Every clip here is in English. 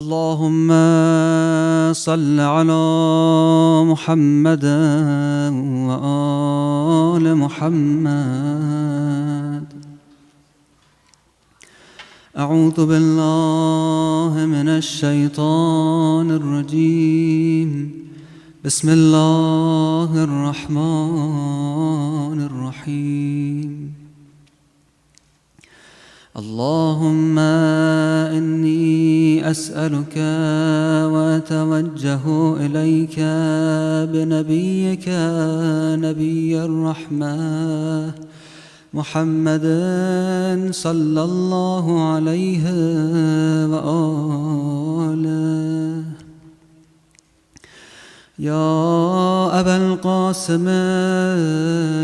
اللهم صل على محمد وآل محمد. أعوذ بالله من الشيطان الرجيم. بسم الله الرحمن الرحيم. اللهم إني أسألك وأتوجه إليك بنبيك نبي الرحمة محمد صلى الله عليه وآله. يا أبا القاسم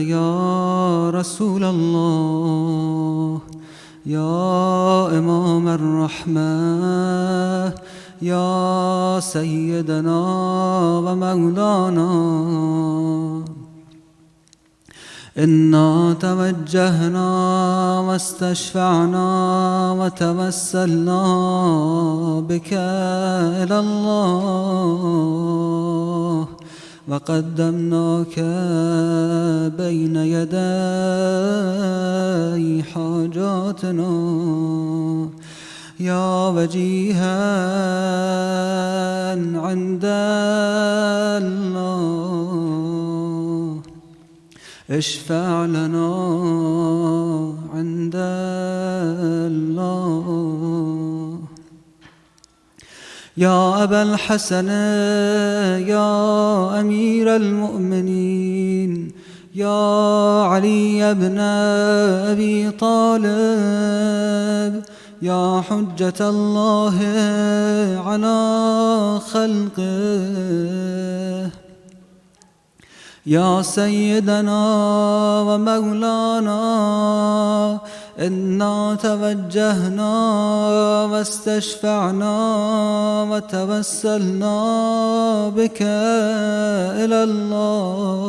يا رسول الله، يا إمام الرحمة، يا سيدنا ومولانا، إنا توجهنا واستشفعنا وتوسلنا بك إلى الله، وقدمناك بين يدي حاجاتنا يا وجيها عند الله، اشفع لنا عند الله. يا أبا الحسن يا أمير المؤمنين، يا علي بن أبي طالب، يا حجة الله على خلقه، يا سيدنا ومولانا، إنا توجهنا واستشفعنا وتوسلنا بك إلى الله،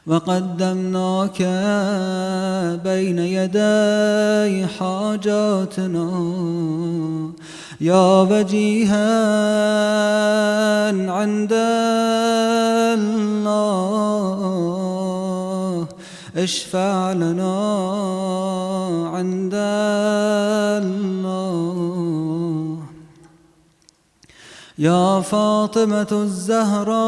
وقدمناك بين يدي حاجاتنا يا وجيها عند الله، اشفع لنا عند الله. يا فاطمة الزهراء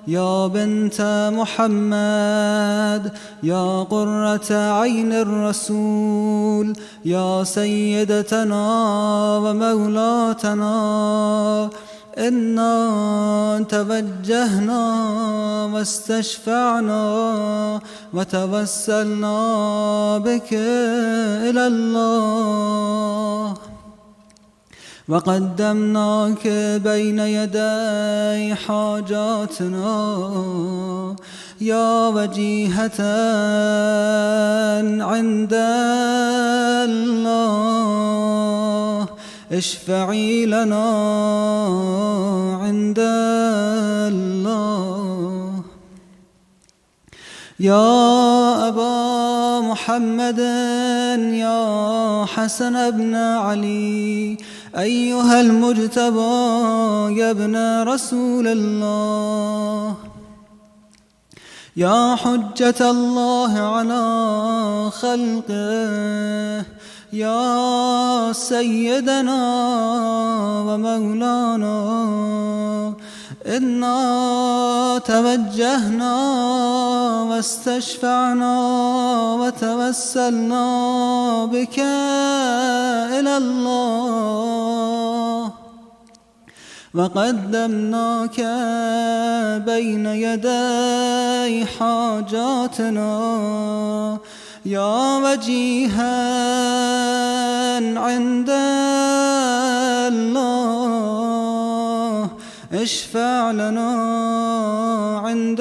يا بنت محمد، يا قرة عين الرسول، يا سيدتنا ومولاتنا، إنا توجهنا واستشفعنا وتوسلنا بك إلى الله، وقدمناك بين يدي حاجاتنا يا وجيهة عند الله، اشفعي لنا عند الله. يا أبا محمد يا حسن بن علي، أيها المجتبى يا ابن رسول الله، يا حجة الله على خلقه، يا سيدنا ومولانا، إنا توجهنا واستشفعنا وتوسلنا بك إلى الله، وقدمناك بين يدي حاجاتنا يا وجيها عند الله، اشفع لنا عند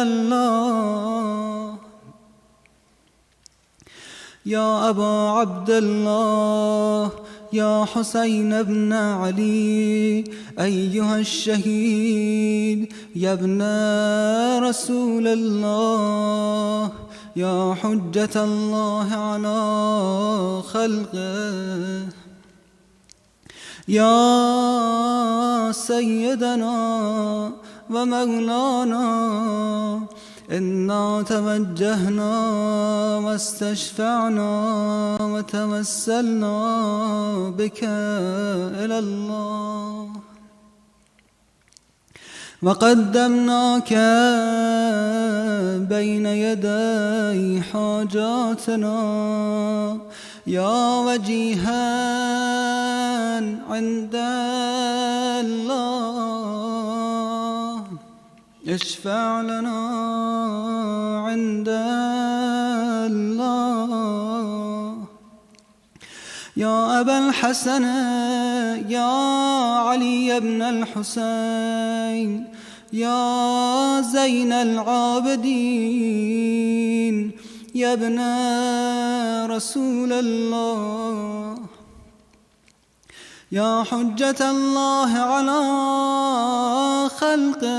الله. يا أبا عبد الله يا حسين بن علي، أيها الشهيد يا ابن رسول الله، يا حجة الله على خلقه يا سيدنا ومولانا إنا توجهنا واستشفعنا وتوسلنا بك إلى الله وقدمناك بين يدي حاجاتنا يا وجيها عند الله اشفع لنا عند الله يا أبا الحسن يا علي بن الحسين يا زين العابدين يا ابن رسول الله يا حجة الله على خلقه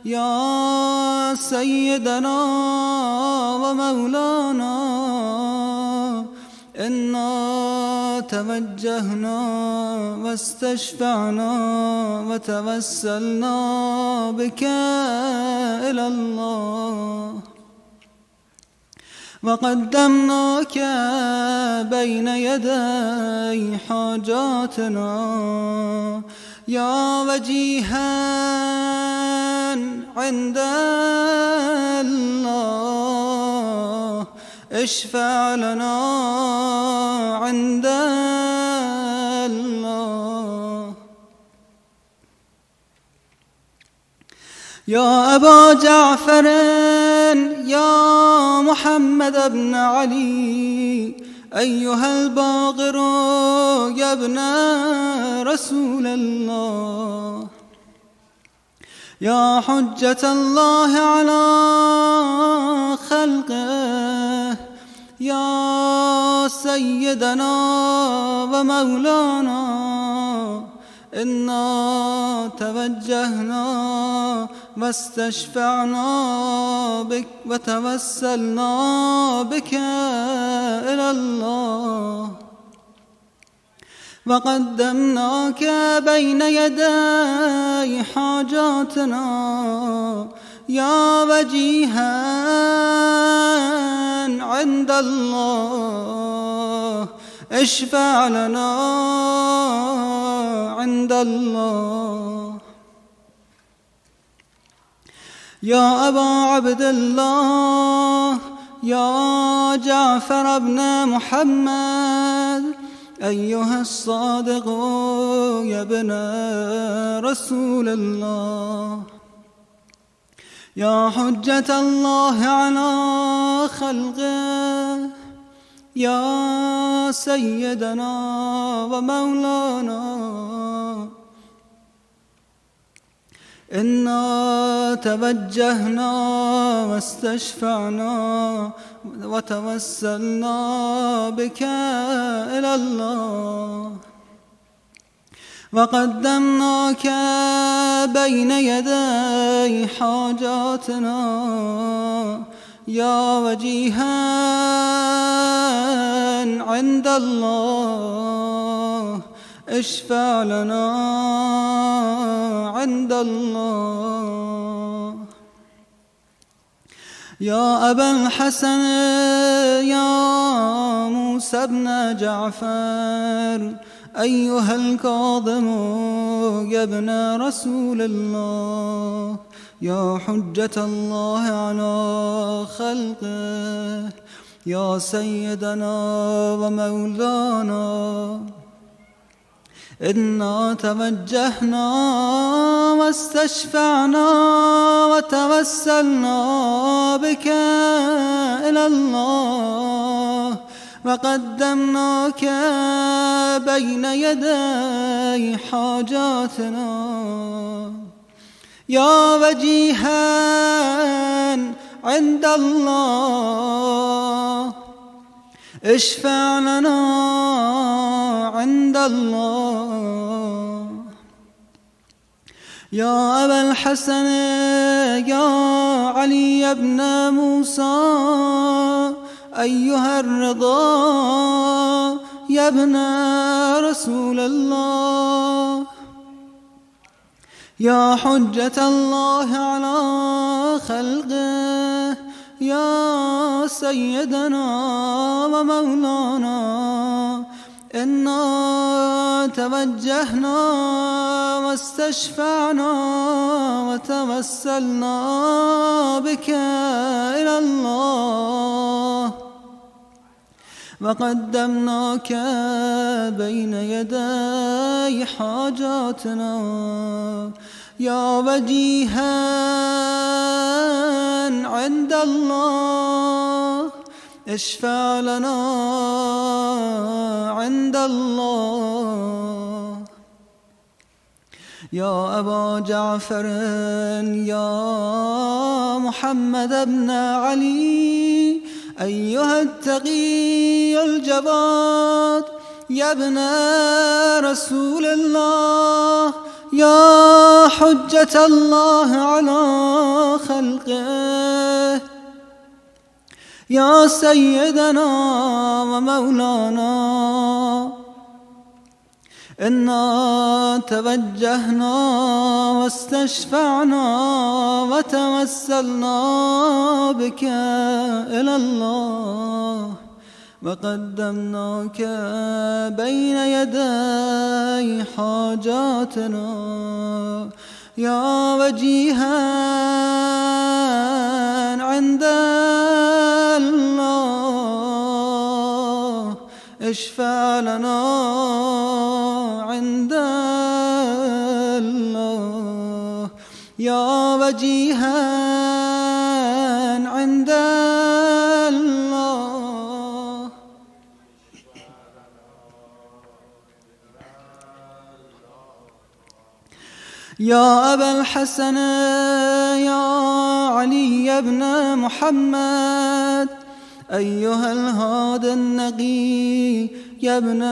يا سيدنا ومولانا إنا توجهنا واستشفعنا وتوسلنا بك إلى الله وقدمناك بين يدي حاجاتنا يا وجيها عند الله اشفع لنا عند الله يا أبا جعفر يا محمد بن علي أيها الباقر يا ابن رسول الله يا حجة الله على خلقه يا سيدنا ومولانا إنا توجهنا واستشفعنا بك وتوسلنا بك إلى الله وقدمناك بين يدي حاجاتنا يا وجيها عند الله اشفع لنا عند الله يا أبا عبد الله يا جعفر بن محمد أيها الصادق يا ابن رسول الله يا حجة الله على خلقه يا سيدنا ومولانا إنا توجهنا واستشفعنا وتوسلنا بك إلى الله وقدمناك بين يدي حاجاتنا يا وجيها عند الله اشفع لنا عند الله يا أبا الحسن يا موسى بن جعفر أيها الكاظم يا ابن رسول الله يا حجة الله على خلقه يا سيدنا ومولانا إنا توجهنا واستشفعنا وتوسلنا بك إلى الله وقدمناك بين يدي حاجاتنا يا وجيها عند الله اشفع لنا عند الله يا أبا الحسن يا علي بن موسى أيها الرضا يا ابن رسول الله، يا حجة الله على خلقه، يا سيدنا ومولانا، إنا توجهنا واستشفعنا وتوسلنا بك إلى الله، وقدمناك بين يدي حاجاتنا، يا وجيها عند الله اشفع لنا عند الله. يا أبا جعفر يا محمد بن علي أيها التقي الجواد يا ابن رسول الله، يا حجة الله على خلقه، يا سيدنا ومولانا، إنا توجهنا واستشفعنا وتوسلنا بك إلى الله، وقدمناك بين يدي حاجاتنا، يا وجيها عند الله اشفع لنا عند الله، يا وجيها عند الله. يا أبا الحسن يا علي بن محمد أيها الهادي النقي يا ابن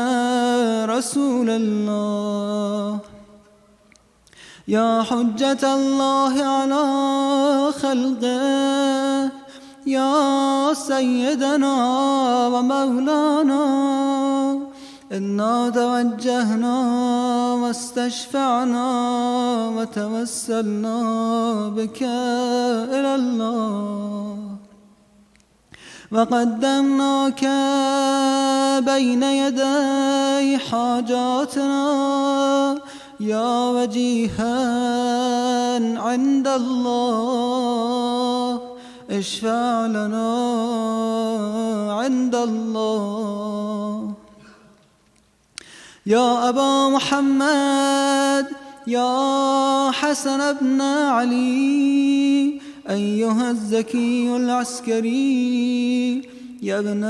رسول الله، يا حجة الله على خلقه، يا سيدنا ومولانا، إنا توجهنا واستشفعنا وتوسلنا بك إلى الله، وقدمناك بين يدي حاجاتنا، يا وجيها عند الله اشفع لنا عند الله. يا أبا محمد يا حسن بن علي أيها الزكي العسكري يا ابن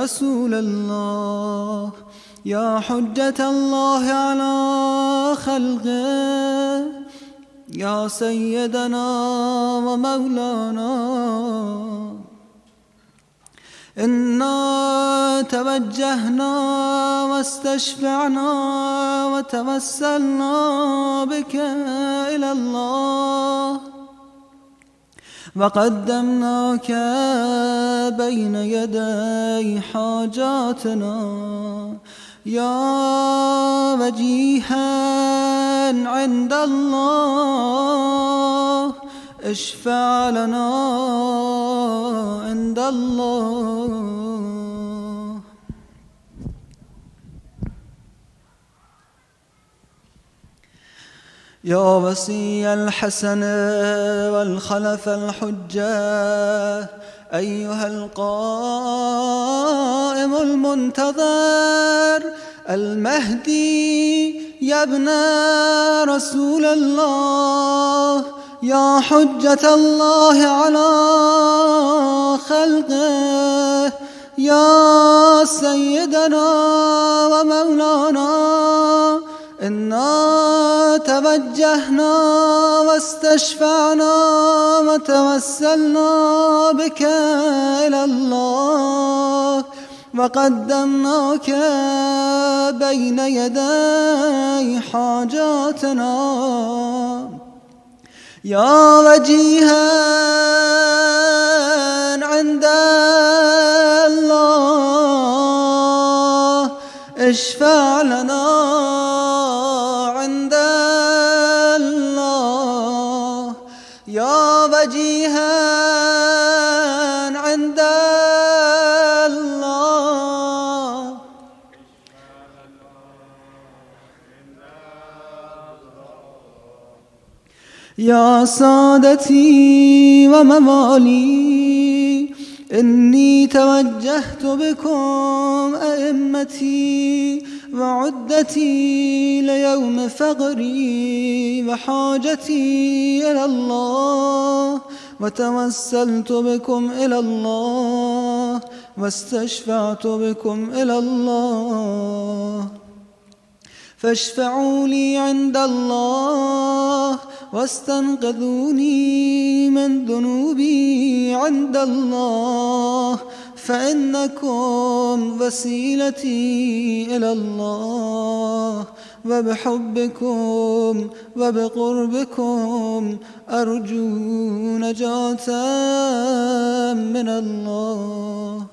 رسول الله، يا حجة الله على خلقه، يا سيدنا ومولانا، إنا توجهنا واستشفعنا وتوسلنا بك إلى الله، وقدمناك بين يدي حاجاتنا، يا وجيها عند الله اشفع لنا عند الله. يا وصي الحسن والخلف الحجة أيها القائم المنتظر المهدي يا ابن رسول الله، يا حجة الله على خلقه، يا سيدنا ومولانا، إنا توجهنا واستشفعنا وتوسلنا بك إلى الله، وقدمناك بين يدي حاجاتنا يا وجيها عند الله اشفع لنا عند الله يا وجيها عند الله يا سادتي وموالي إني توجهت بكم أئمتي وعدتي ليوم فقري وحاجتي إلى الله وتوسلت بكم إلى الله واستشفعت بكم إلى الله فاشفعوا لي عند الله واستنقذوني من ذنوبي عند الله فإنكم وسيلتي إلى الله وبحبكم وبقربكم أرجو نجاة من الله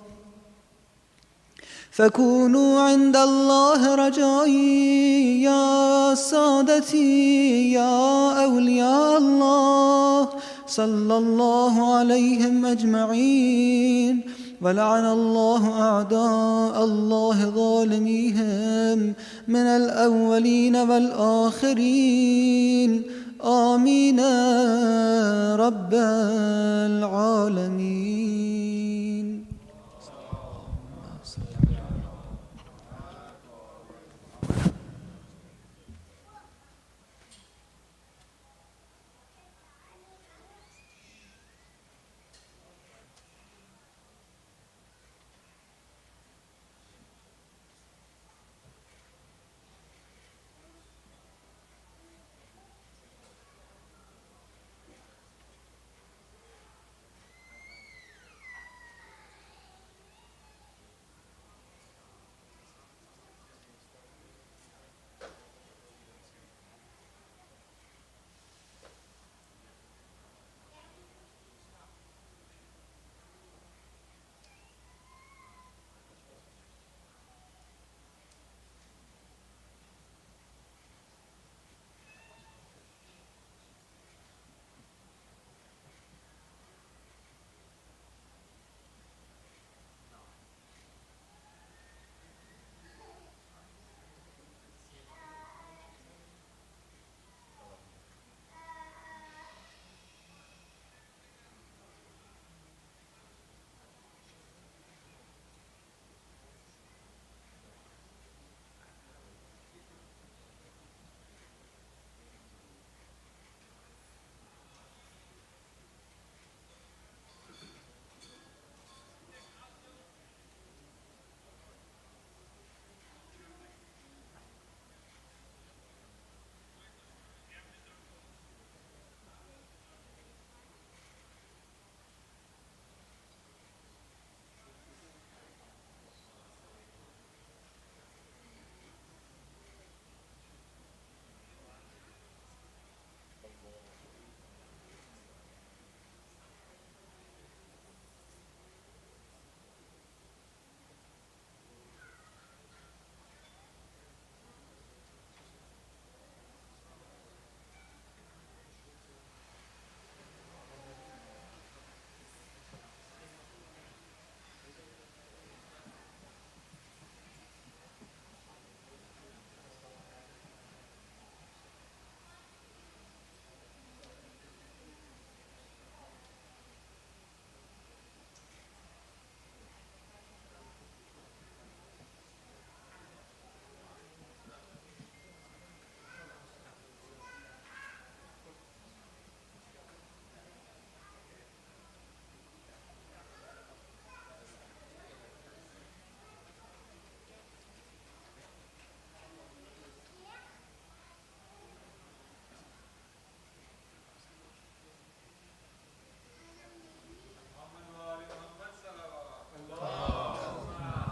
فكونوا عند الله رجائي يا سادتي يا أولياء الله صلى الله عليهم أجمعين ولعن الله أعداء الله ظالميهم من الأولين والآخرين آمين رب العالمين.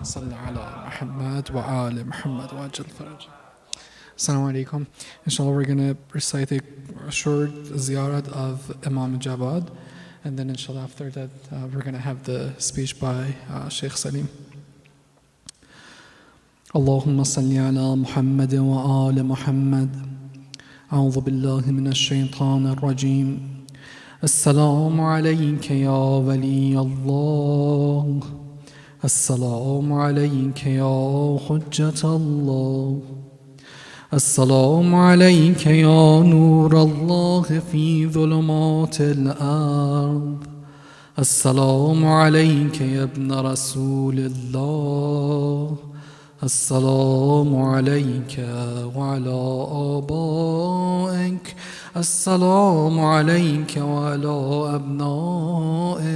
صل على محمد وآل محمد وعجل فرج. Assalamu alaikum. Inshallah, we're going to recite a short ziyarat of Imam al-Jawad, and then inshallah after that we're going to have the speech by Sheikh Salim. اللهم صل على محمد وآل محمد. أعوذ بالله من الشيطان الرجيم. السلام عليك يا ولي الله. السلام عليك يا حجة الله. السلام عليك يا نور الله في ظلمات الأرض. السلام عليك يا ابن رسول الله. السلام عليك وعلى آبائك. السلام عليك وعلى أبنائك.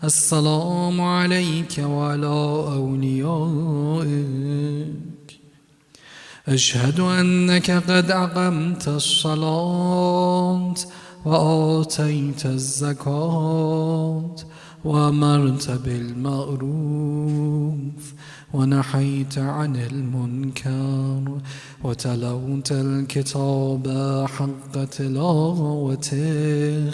السلام عليك وعلى أوليائك. أشهد أنك قد أقمت الصلاة وآتيت الزكاة وأمرت بالمعروف ونحيت عن المنكر وتلوت الكتاب حق تلاوته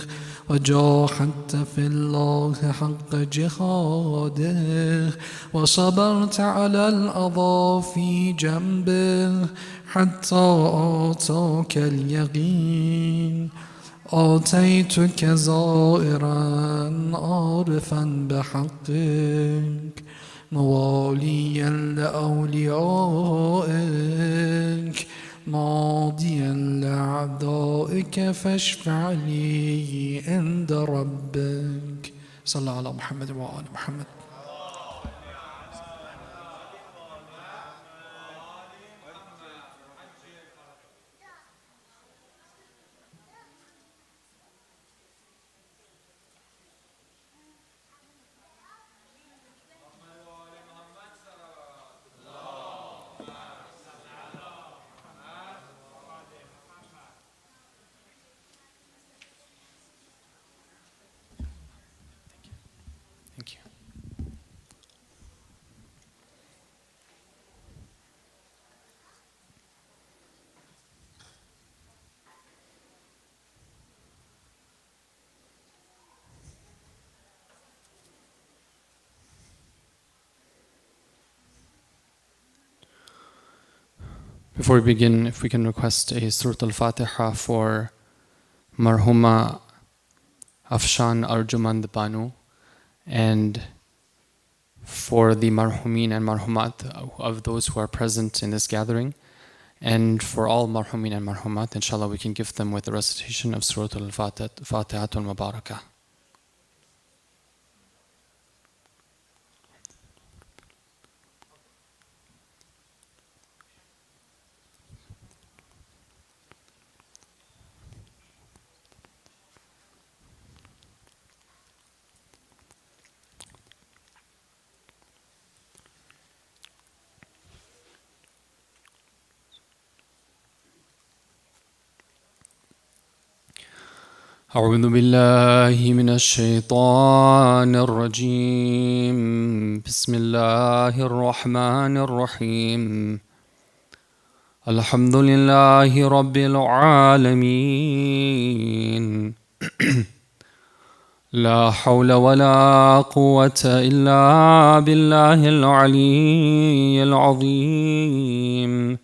وجاهدت في الله حق جهاده وصبرت على الأذى في جنبه حتى آتاك اليقين. آتيتك زائرا عارفا بحقك مواليا لأوليائك ماضيا لأعدائك فاشفع لي عند ربك. صلى على محمد وآل محمد. Thank you. Before we begin, if we can request a Surah Al-Fatiha for Marhuma Afshan Arjumand Banu, and for the marhumin and marhumat of those who are present in this gathering, and for all marhumin and marhumat, inshallah we can give them with the recitation of Surah Al-Fatihatul Mubarakah. أعوذ بالله من الشيطان الرجيم. بسم الله الرحمن الرحيم. الحمد لله رب العالمين. لا حول ولا قوة إلا بالله العلي العظيم.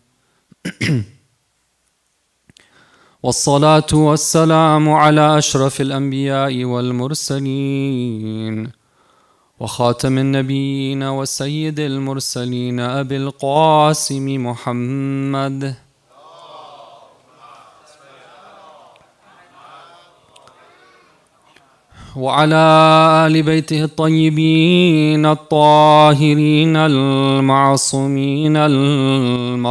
والصلاة والسلام على أشرف الأنبياء والمرسلين وخاتم النبيين وسيد المرسلين أبي القاسم محمد وعلى آل بيته الطيبين الطاهرين المعصومين المظلومين.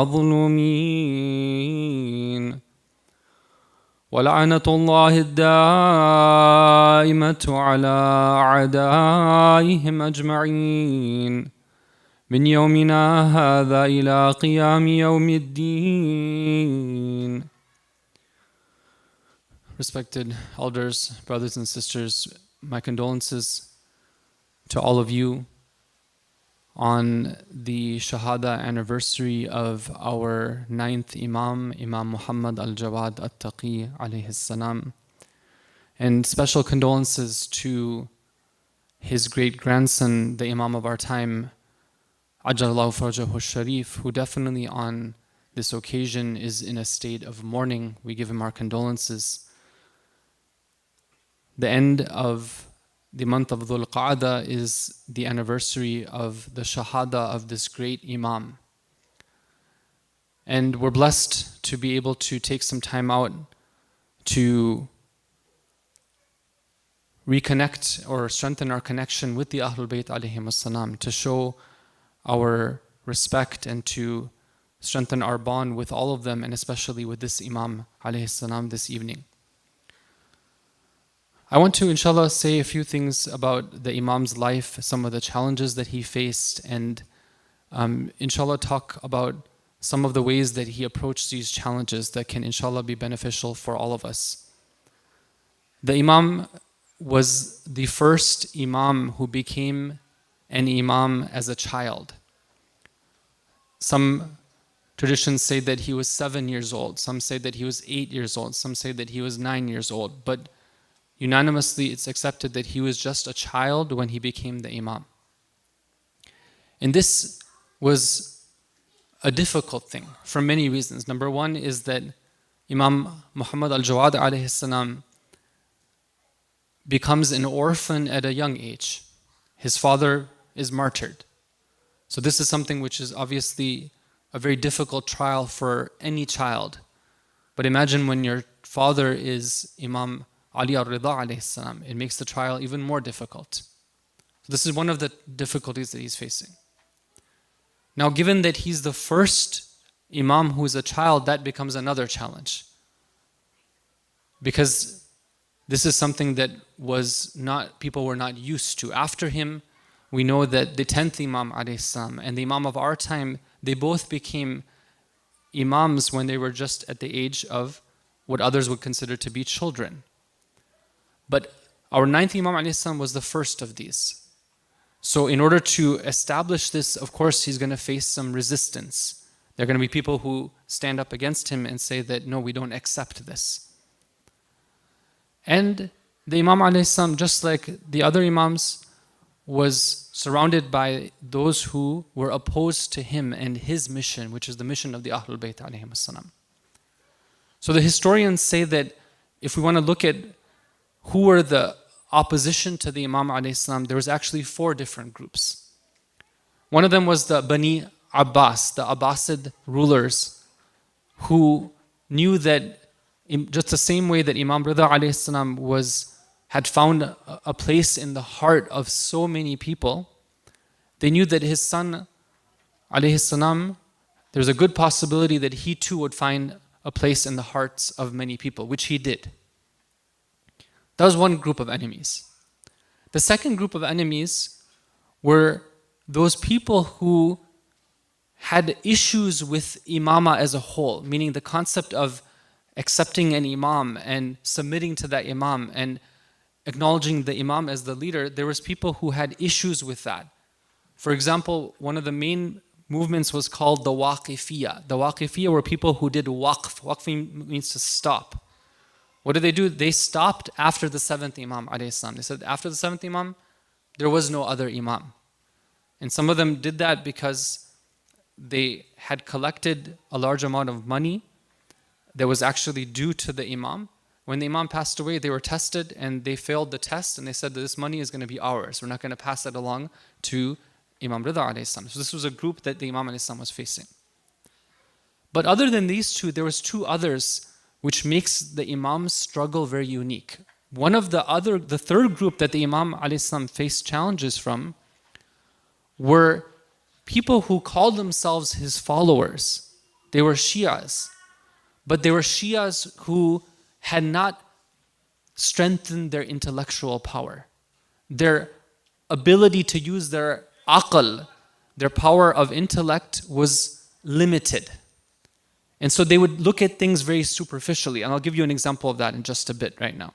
ولعنة الله الدائمة على أعدائهم أجمعين من يومنا هذا إلى قيام يوم الدين. Respected elders, brothers and sisters, my condolences to all of you on the Shahadat anniversary of our 9th Imam, Imam Muhammad al-Jawad at-Taqi alayhi salam. And special condolences to his great-grandson, the Imam of our time, Ajjalallahu Farajahu Sharif, who definitely on this occasion is in a state of mourning. We give him our condolences. The end of the month of Dhul Qa'dah is the anniversary of the Shahada of this great Imam. And we're blessed to be able to take some time out to reconnect or strengthen our connection with the Ahlul Bayt alayhim as-salam, to show our respect and to strengthen our bond with all of them, and especially with this Imam alayhi salam this evening. I want to, inshallah, say a few things about the Imam's life, some of the challenges that he faced, and inshallah talk about some of the ways that he approached these challenges that can, inshallah, be beneficial for all of us. The Imam was the first Imam who became an Imam as a child. Some traditions say that he was 7 years old, some say that he was 8 years old, some say that he was 9 years old, but unanimously it's accepted that he was just a child when he became the Imam. And this was a difficult thing for many reasons. Number one is that Imam Muhammad al-Jawad alayhi salam becomes an orphan at a young age. His father is martyred. So this is something which is obviously a very difficult trial for any child. But imagine when your father is Imam Ali al-Rida alayhi salam, it makes the trial even more difficult. So this is one of the difficulties that he's facing. Now, given that he's the first Imam who is a child, that becomes another challenge. Because this is something that people were not used to. After him, we know that the 10th Imam alayhi salam and the Imam of our time, they both became Imams when they were just at the age of what others would consider to be children. But our 9th Imam alayhi salam was the first of these. So in order to establish this, of course, he's going to face some resistance. There are going to be people who stand up against him and say that, no, we don't accept this. And the Imam alayhi salam, just like the other Imams, was surrounded by those who were opposed to him and his mission, which is the mission of the Ahlul Bayt alayhim as-salam. So the historians say that if we want to look at who were the opposition to the Imam alayhi salam, there was actually 4 different groups. One of them was the Bani Abbas, the Abbasid rulers, who knew that just the same way that Imam Rida alayhi salam had found a place in the heart of so many people, they knew that his son alayhi salam, there's a good possibility that he too would find a place in the hearts of many people, which he did. That was one group of enemies. The second group of enemies were those people who had issues with imama as a whole, meaning the concept of accepting an imam and submitting to that imam and acknowledging the imam as the leader. There was people who had issues with that. For example, one of the main movements was called the Waqifiyya. The Waqifiyya were people who did waqf. Waqf means to stop. What did they do? They stopped after the 7th Imam alayhi salam. They said after the 7th Imam, there was no other Imam. And some of them did that because they had collected a large amount of money that was actually due to the Imam. When the Imam passed away, they were tested and they failed the test, and they said that this money is going to be ours. We're not going to pass it along to Imam Rida alayhi salam. So this was a group that the Imam alayhi salam was facing. But other than these two, there was 2 others which makes the Imam's struggle very unique. One of the third group that the Imam alayhi salam faced challenges from were people who called themselves his followers. They were Shias, but they were Shias who had not strengthened their intellectual power. Their ability to use their aql, their power of intellect, was limited. And so they would look at things very superficially. And I'll give you an example of that in just a bit right now.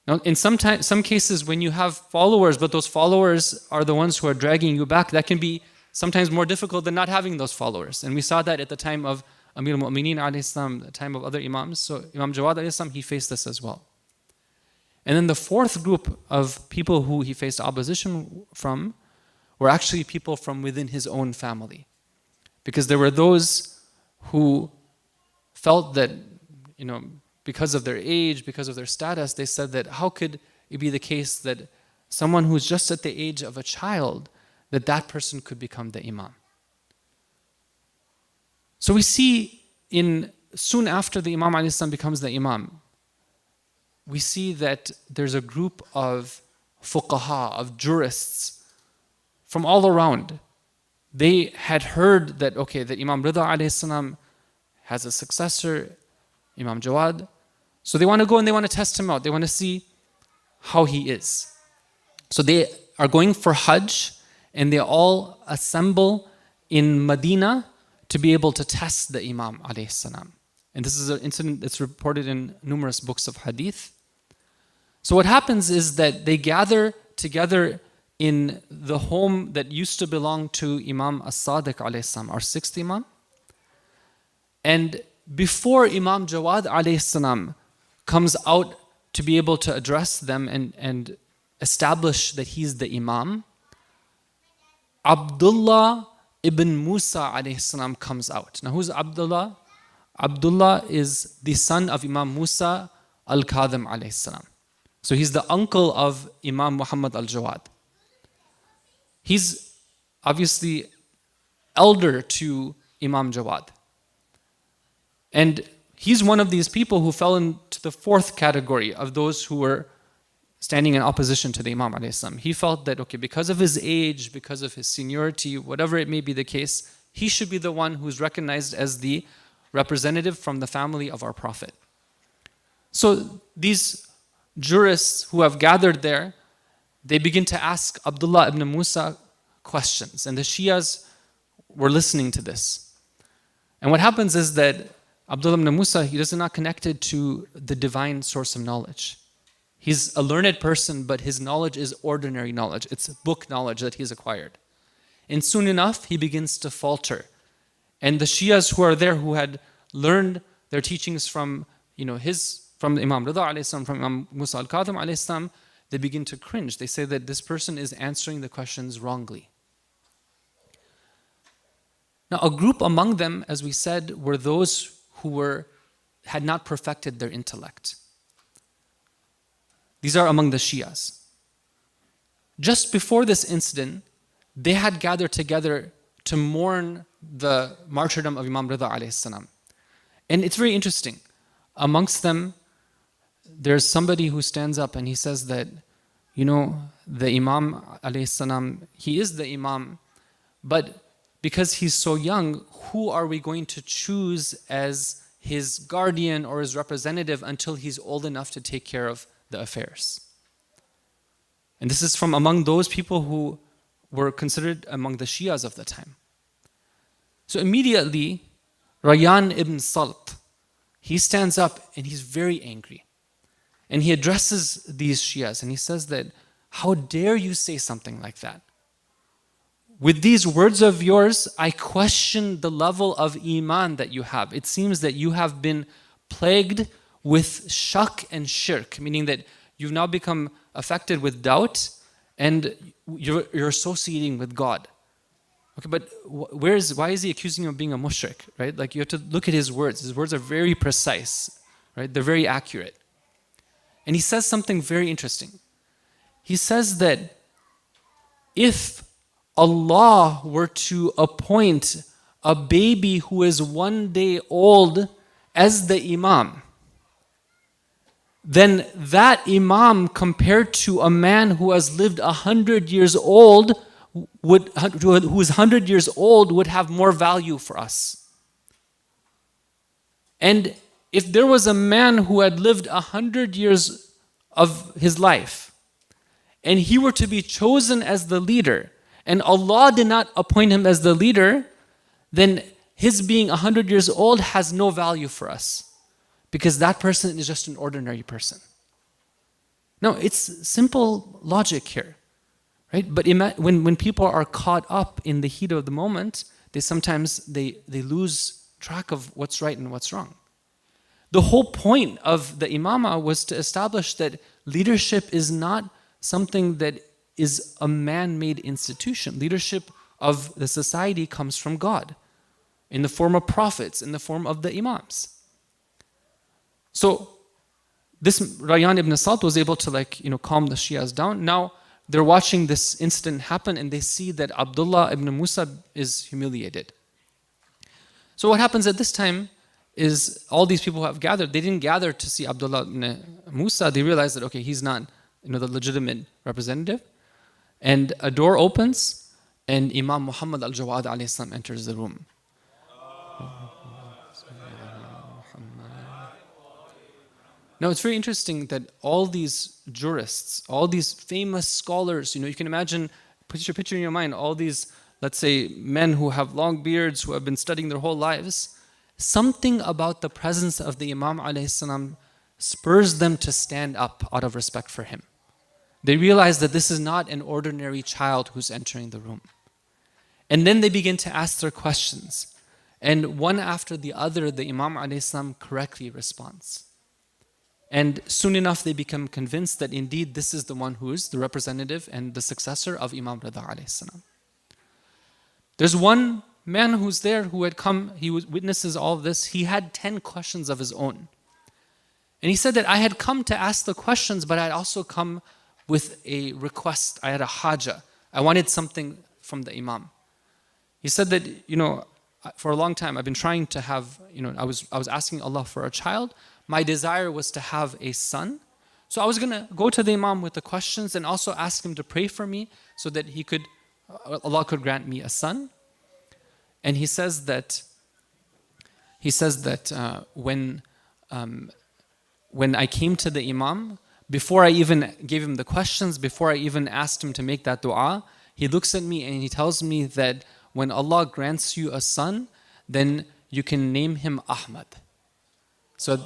Now, in some cases, when you have followers, but those followers are the ones who are dragging you back, that can be sometimes more difficult than not having those followers. And we saw that at the time of Amir al-Mu'mineen alayhi salam, the time of other Imams. So Imam Jawad alayhi salam, he faced this as well. And then the fourth group of people who he faced opposition from were actually people from within his own family. Because there were those who felt that, because of their age, because of their status, they said that how could it be the case that someone who's just at the age of a child, that person could become the Imam. So we see soon after the Imam alayhi salam becomes the Imam, we see that there's a group of fuqaha, of jurists from all around. They had heard that, that Imam Rida alayhi salam has a successor, Imam Jawad. So they want to go and they want to test him out. They want to see how he is. So they are going for Hajj and they all assemble in Medina to be able to test the Imam alayhi salam. And this is an incident that's reported in numerous books of hadith. So what happens is that they gather together in the home that used to belong to Imam as-Sadiq alayhi salam, our sixth Imam. And before Imam Jawad alayhi salam comes out to be able to address them and establish that he's the Imam, Abdullah ibn Musa alayhi salam comes out. Now who's Abdullah? Abdullah is the son of Imam Musa al-Kadhim alayhi salam. So he's the uncle of Imam Muhammad al-Jawad. He's obviously elder to Imam Jawad. And he's one of these people who fell into the fourth category of those who were standing in opposition to the Imam alayhi salam. He felt that, because of his age, because of his seniority, whatever it may be the case, he should be the one who's recognized as the representative from the family of our Prophet. So these jurists who have gathered there, they begin to ask Abdullah ibn Musa questions. And the Shias were listening to this. And what happens is that Abdullah ibn Musa, he is not connected to the divine source of knowledge. He's a learned person, but his knowledge is ordinary knowledge. It's book knowledge that he's acquired. And soon enough, he begins to falter. And the Shias who are there, who had learned their teachings from, from Imam Rida alayhi salam, from Imam Musa al-Kadhim alayhi salam, they begin to cringe. They say that this person is answering the questions wrongly. Now, a group among them, as we said, were those who had not perfected their intellect. These are among the Shias. Just before this incident, they had gathered together to mourn the martyrdom of Imam Rida alayhi salam. And it's very interesting. Amongst them, there's somebody who stands up and he says that, the Imam alayhi salam, he is the Imam, but because he's so young, who are we going to choose as his guardian or his representative until he's old enough to take care of the affairs? And this is from among those people who were considered among the Shias of the time. So immediately, Rayyan ibn Salt, he stands up and he's very angry. And he addresses these Shias and he says that, how dare you say something like that? With these words of yours, I question the level of iman that you have. It seems that you have been plagued with shak and shirk, meaning that you've now become affected with doubt and you're associating with God. Okay, but why is he accusing you of being a mushrik, right? Like, you have to look at his words. His words are very precise, right? They're very accurate. And he says something very interesting. He says that if Allah were to appoint a baby who is 1 day old as the Imam, then that Imam, compared to a man who has lived 100 years old, who is 100 years old, would have more value for us. And if there was a man who had lived 100 years of his life, and he were to be chosen as the leader, and Allah did not appoint him as the leader, then his being 100 years old has no value for us, because that person is just an ordinary person. No, it's simple logic here, right? But when people are caught up in the heat of the moment, they sometimes lose track of what's right and what's wrong. The whole point of the imamah was to establish that leadership is not something that is a man-made institution. Leadership of the society comes from God in the form of prophets, in the form of the imams. So this Rayyan ibn Salt was able to calm the Shias down. Now they're watching this incident happen and they see that Abdullah ibn Musa is humiliated. So what happens at this time is all these people who have gathered, they didn't gather to see Abdullah ibn Musa. They realized that, okay, he's not the legitimate representative. And a door opens and Imam Muhammad al-Jawad alayhi salam enters the room. Now it's very interesting that all these jurists, all these famous scholars, you can imagine, put your picture in your mind, all these, let's say, men who have long beards, who have been studying their whole lives, something about the presence of the Imam alayhi salam spurs them to stand up out of respect for him. They realize that this is not an ordinary child who's entering the room. And then they begin to ask their questions. And one after the other, the Imam alayhi salam correctly responds. And soon enough, they become convinced that indeed this is the one who is the representative and the successor of Imam Rida alayhi salam. There's one man who's there who had come, he witnesses all of this. He had 10 questions of his own. And he said that I had come to ask the questions, but I had also come with a request. I had a haja. I wanted something from the Imam. He said that, for a long time I've been trying to have, I was asking Allah for a child. My desire was to have a son. So I was going to go to the Imam with the questions and also ask him to pray for me so that Allah could grant me a son. And he says that when I came to the Imam, before I even gave him the questions, before I even asked him to make that dua, he looks at me and he tells me that when Allah grants you a son, then you can name him Ahmad. So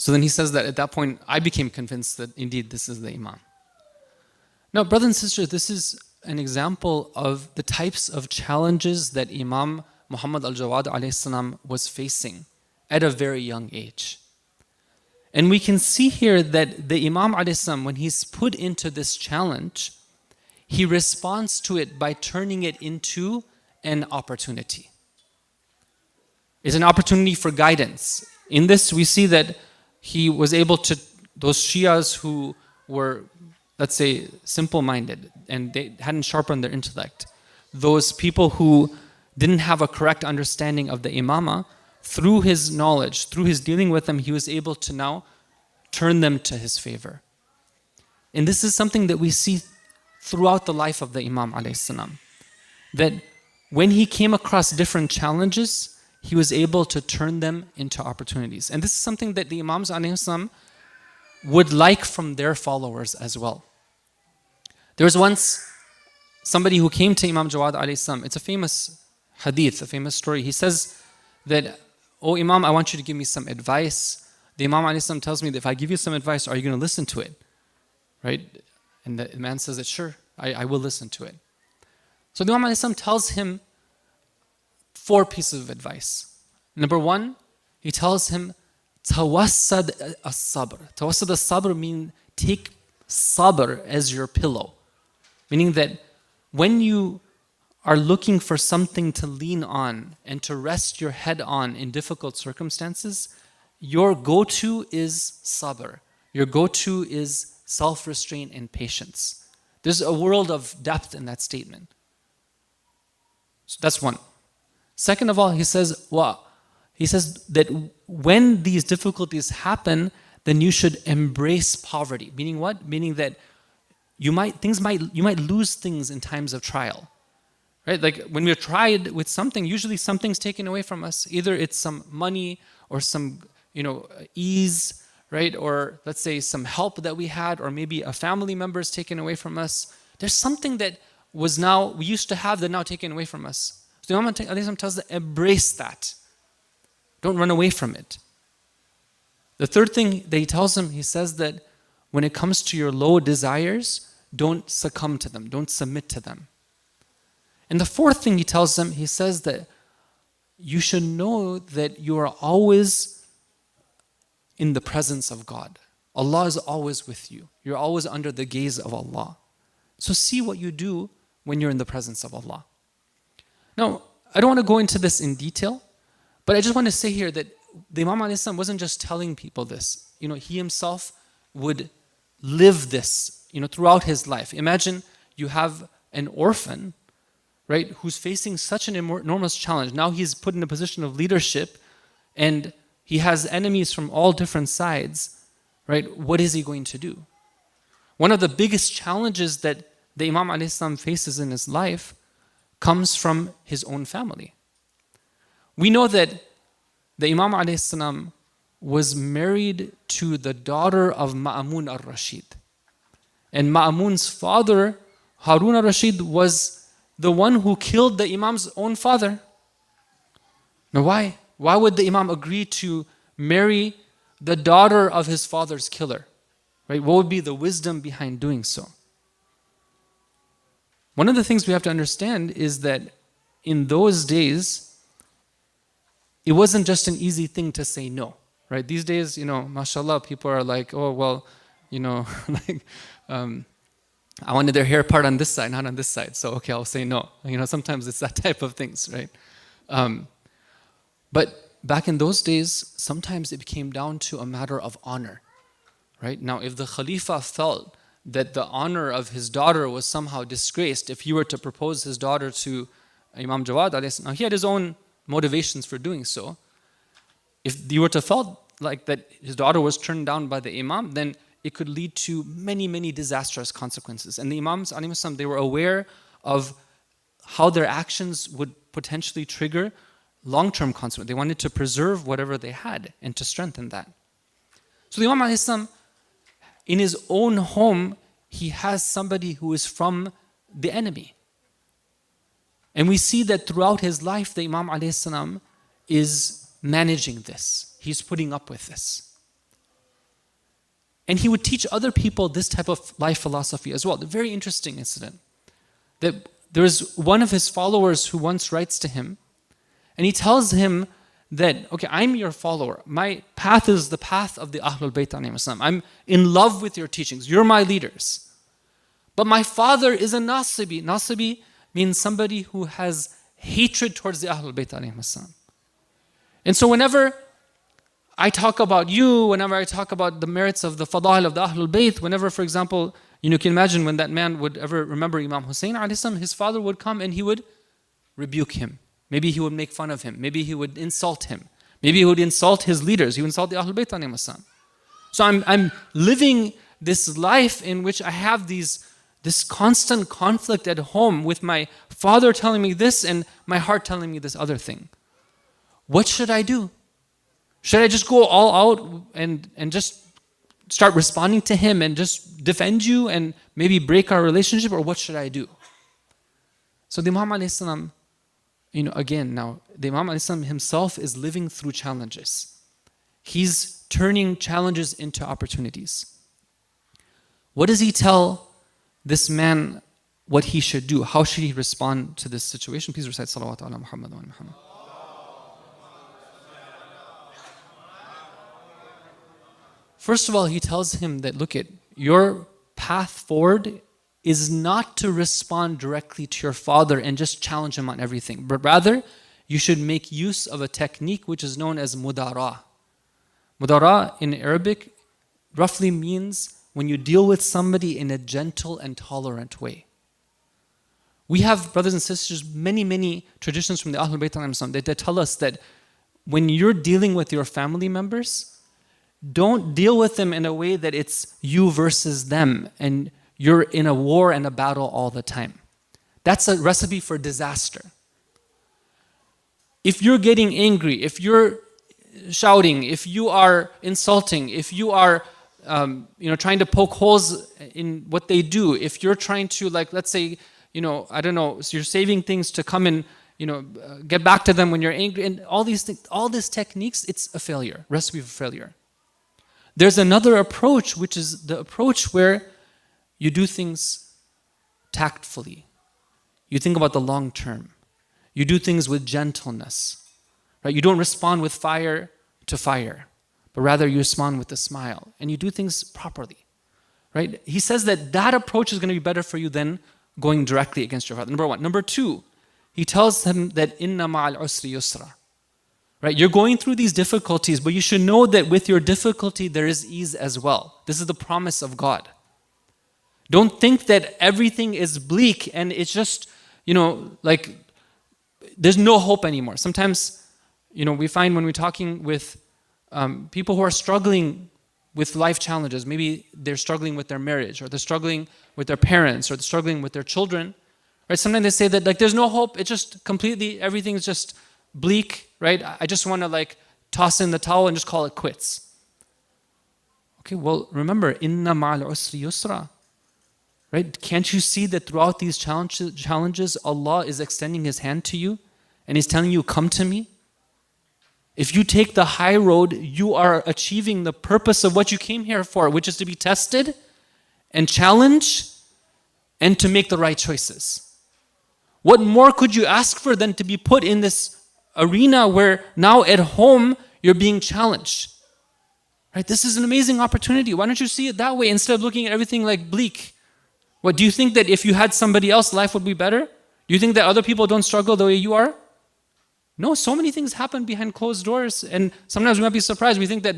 then he says that at that point, I became convinced that indeed this is the Imam. Now, brothers and sisters, this is an example of the types of challenges that Imam Muhammad al-Jawad alayhi salam was facing at a very young age. And we can see here that the Imam alayhi salam, when he's put into this challenge, he responds to it by turning it into an opportunity. It's an opportunity for guidance. In this, we see that he was able to, those Shias who were, let's say, simple-minded and they hadn't sharpened their intellect, those people who didn't have a correct understanding of the imamah, through his knowledge, through his dealing with them, he was able to now turn them to his favor. And this is something that we see throughout the life of the Imam alayhi salam, that when he came across different challenges, he was able to turn them into opportunities. And this is something that the Imams alayhi salam would like from their followers as well. There was once somebody who came to Imam Jawad alayhi salam. It's a famous hadith, a famous story. He says that, "Oh Imam, I want you to give me some advice." The Imam alayhi salam tells me that if I give you some advice, are you going to listen to it? Right? And the man says that, "Sure, I will listen to it." So the Imam alayhi salam tells him 4 pieces of advice. Number 1, he tells him, tawassad as-sabr. Tawassad as-sabr means take sabr as your pillow. Meaning that when you are looking for something to lean on and to rest your head on in difficult circumstances, your go-to is sabr. Your go-to is self-restraint and patience. There's a world of depth in that statement. So that's one. Second of all, he says that when these difficulties happen, then you should embrace poverty. Meaning what? Meaning that you might lose things in times of trial. Right? Like when we're tried with something, usually something's taken away from us. Either it's some money or some ease, right? Or let's say some help that we had, or maybe a family member is taken away from us. There's something that we used to have that now taken away from us. So the Imam tells us to embrace that. Don't run away from it. The third thing that he tells him, he says that when it comes to your low desires, don't succumb to them, don't submit to them. And the fourth thing he tells them, he says that you should know that you are always in the presence of God. Allah is always with you. You're always under the gaze of Allah. So see what you do when you're in the presence of Allah. Now, I don't want to go into this in detail, but I just want to say here that the Imam ﷺ wasn't just telling people this. He himself would live this, throughout his life. Imagine you have an orphan, right, who's facing such an enormous challenge. Now he's put in a position of leadership and he has enemies from all different sides, right? What is he going to do? One of the biggest challenges that the Imam ﷺ faces in his life comes from his own family. We know that the Imam ﷺ was married to the daughter of Ma'mun al-Rashid. And Ma'mun's father, Harun al-Rashid, was the one who killed the Imam's own father. Now why? Why would the Imam agree to marry the daughter of his father's killer? Right? What would be the wisdom behind doing so? One of the things we have to understand is that in those days, it wasn't just an easy thing to say no. Right? These days, mashallah, people are like, oh, well, I wanted their hair part on this side, not on this side. So, okay, I'll say no. Sometimes it's that type of things, right? But back in those days, sometimes it came down to a matter of honor, right? Now, if the Khalifa felt that the honor of his daughter was somehow disgraced, if he were to propose his daughter to Imam Jawad, now he had his own motivations for doing so. If you were to felt like that his daughter was turned down by the Imam, then it could lead to many, many disastrous consequences. And the Imams, they were aware of how their actions would potentially trigger long-term consequences. They wanted to preserve whatever they had and to strengthen that. So the Imam, in his own home, he has somebody who is from the enemy. And we see that throughout his life, the Imam is managing this. He's putting up with this. And he would teach other people this type of life philosophy as well. The very interesting incident. That there is one of his followers who once writes to him, and he tells him that, okay, I'm your follower. My path is the path of the Ahlul Bayt alayhim assalam. I'm in love with your teachings. You're my leaders. But my father is a Nasibi. Nasibi means somebody who has hatred towards the Ahlul Bayt alayhim assalam. And so whenever I talk about you, whenever I talk about the merits of the fadail of the Ahlul Bayt, whenever, for example, you can imagine when that man would ever remember Imam Hussein alayhi salam, his father would come and he would rebuke him. Maybe he would make fun of him. Maybe he would insult him. Maybe he would insult his leaders. He would insult the Ahlul Bayt alayhim salam. So I'm living this life in which I have this constant conflict at home with my father telling me this and my heart telling me this other thing. What should I do? Should I just go all out and just start responding to him and just defend you and maybe break our relationship, or what should I do? So the Imam alayhi salam, again now, the Imam alayhi salam himself is living through challenges. He's turning challenges into opportunities. What does he tell this man what he should do? How should he respond to this situation? Please recite salawat ala Muhammad wa Muhammad. First of all, he tells him that, look, your path forward is not to respond directly to your father and just challenge him on everything, but rather you should make use of a technique which is known as mudara. Mudara in Arabic roughly means when you deal with somebody in a gentle and tolerant way. We have, brothers and sisters, many, many traditions from the Ahlul Bayt that tell us that when you're dealing with your family members, don't deal with them in a way that it's you versus them and you're in a war and a battle all the time. That's a recipe for disaster. If you're getting angry, if you're shouting, if you are insulting, if you are trying to poke holes in what they do, if you're trying to, let's say, so you're saving things to come get back to them when you're angry, and all these things, all these techniques, it's a failure, recipe for failure. There's another approach, which is the approach where you do things tactfully. You think about the long term. You do things with gentleness, right? You don't respond with fire to fire, but rather you respond with a smile, and you do things properly, right? He says that approach is going to be better for you than going directly against your father. Number one. Number two, he tells him that inna ma'al usri yusra. Right? You're going through these difficulties, but you should know that with your difficulty, there is ease as well. This is the promise of God. Don't think that everything is bleak and it's just, like there's no hope anymore. Sometimes, we find when we're talking with people who are struggling with life challenges, maybe they're struggling with their marriage, or they're struggling with their parents, or they're struggling with their children, right? Sometimes they say that like there's no hope, it's just completely, everything's just bleak, right? I just want to toss in the towel and just call it quits. Okay, well, remember, inna ma'al usri yusra, right? Can't you see that throughout these challenges, Allah is extending His hand to you, and He's telling you, come to me? If you take the high road, you are achieving the purpose of what you came here for, which is to be tested and challenged and to make the right choices. What more could you ask for than to be put in this arena where now at home you're being challenged? Right? This is an amazing opportunity. Why don't you see it that way instead of looking at everything like bleak? What, do you think that if you had somebody else, life would be better? Do you think that other people don't struggle the way you are? No, so many things happen behind closed doors, and sometimes we might be surprised. We think that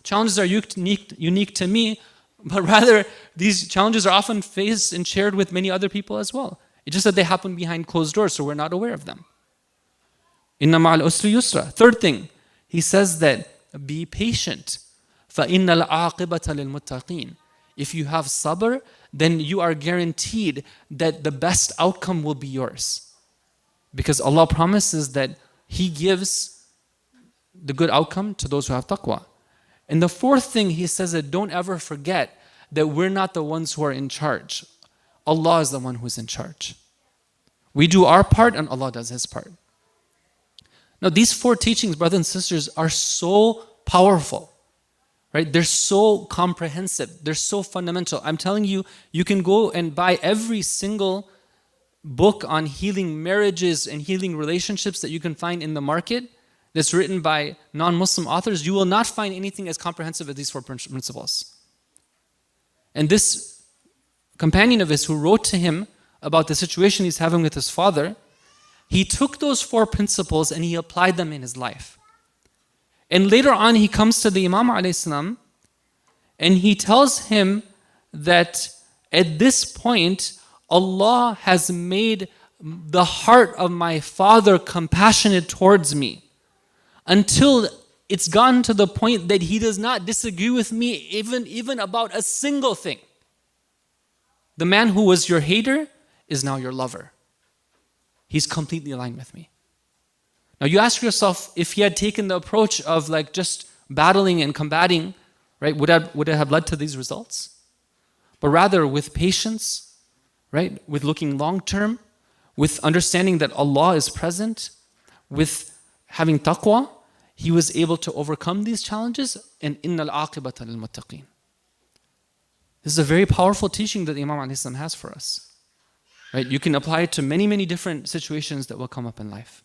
challenges are unique to me, but rather these challenges are often faced and shared with many other people as well. It's just that they happen behind closed doors, so we're not aware of them. Inna ma'al usri yusra. Third thing, he says that be patient. فَإِنَّ الْعَاقِبَةَ لِلْمُتَّقِينَ. If you have sabr, then you are guaranteed that the best outcome will be yours. Because Allah promises that He gives the good outcome to those who have taqwa. And the fourth thing, he says that don't ever forget that we're not the ones who are in charge. Allah is the one who's in charge. We do our part and Allah does His part. Now these four teachings, brothers and sisters, are so powerful. Right? They're so comprehensive. They're so fundamental. I'm telling you, you can go and buy every single book on healing marriages and healing relationships that you can find in the market that's written by non-Muslim authors. You will not find anything as comprehensive as these four principles. And this companion of his who wrote to him about the situation he's having with his father, he took those four principles and he applied them in his life. And later on, he comes to the Imam ﷺ and he tells him that at this point, Allah has made the heart of my father compassionate towards me until it's gotten to the point that he does not disagree with me even about a single thing. The man who was your hater is now your lover. He's completely aligned with me. Now you ask yourself, if he had taken the approach of just battling and combating, right, would it have led to these results? But rather with patience, right, with looking long term, with understanding that Allah is present, with having taqwa, he was able to overcome these challenges, and innal aqibata lil muttaqin. This is a very powerful teaching that Imam ﷺ has for us. Right? You can apply it to many, many different situations that will come up in life.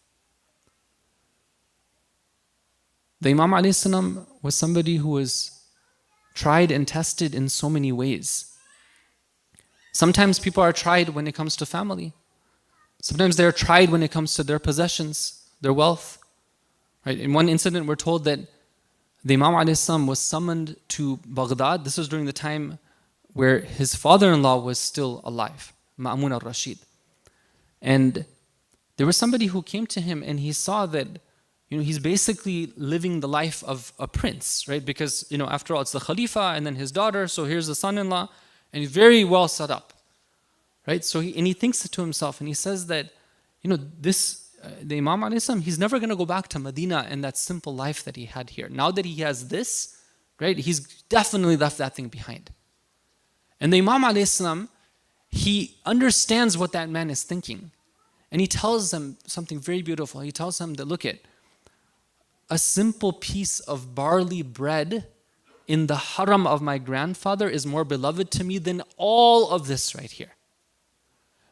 The Imam ﷺ was somebody who was tried and tested in so many ways. Sometimes people are tried when it comes to family. Sometimes they are tried when it comes to their possessions, their wealth. Right? In one incident, we're told that the Imam ﷺ was summoned to Baghdad. This was during the time where his father-in-law was still alive, Ma'mun al-Rashid. And there was somebody who came to him and he saw that he's basically living the life of a prince, right? Because, after all, it's the Khalifa and then his daughter, so here's the son-in-law, and he's very well set up, right? So he thinks to himself, and he says that, the Imam ﷺ, he's never going to go back to Medina and that simple life that he had here. Now that he has this, right, he's definitely left that thing behind. And the Imam ﷺ, he understands what that man is thinking. And he tells them something very beautiful. He tells them that, look at, a simple piece of barley bread in the haram of my grandfather is more beloved to me than all of this right here.